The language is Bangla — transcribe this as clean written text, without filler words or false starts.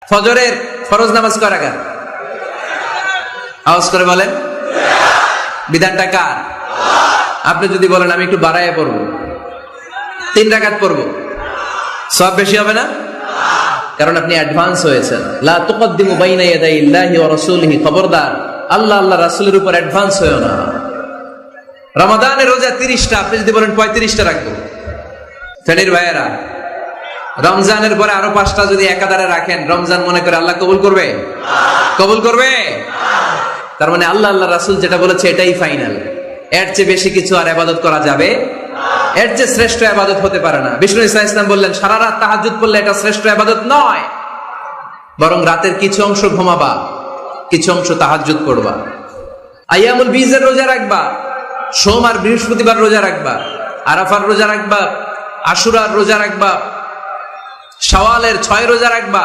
ফজরের ফরজ নামাজ কয় রাকাত? আওয়াজ করে বলেন। বিধানটা কার? আপনি যদি বলেন আমি একটু বাড়াইয়া পড়বো, 3 রাকাত পড়বো, সব বেশি হবে না? কারণ আপনি অ্যাডভান্স হয়েছেন। লা তুকদ্দিমু বাইনা ইয়াদাইল্লাহি ওয়া রাসূলিহি, খবরদার আল্লাহ আল্লাহ রাসূলের উপর অ্যাডভান্স হয়ো না। রমাদানের রোজা 30টা, আপনি যদি বলেন 35টা রাখবো, ফেনীর ভাইয়েরা, রমজানের পরে আরো 5টা যদি একাধারে রাখেন, রমজান মনে করে আল্লাহ কবুল করবে? কবুল করবে? তার মানে আল্লাহ আল্লাহ রাসূল যেটা বলেছে এটাই ফাইনাল। এর চেয়ে বেশি কিছু আর ইবাদত করা যাবে, এর চেয়ে শ্রেষ্ঠ ইবাদত হতে পারে না। বিষ্ণু ইসলাম বললেন সারা রাত তাহাজ্জুদ পড়লে এটা শ্রেষ্ঠ ইবাদত নয়, বরং রাতের কিছু অংশ ঘুমাবা, কিছু অংশ তাহাজ্জুদ পড়বা। আইয়ামুল বীজের রোজা রাখবা, সোম আর বৃহস্পতিবার রোজা রাখবা, আরাফার রোজা রাখবা, আশুরার রোজা রাখবা, শাওয়ালের 6 রোজা রাখবা।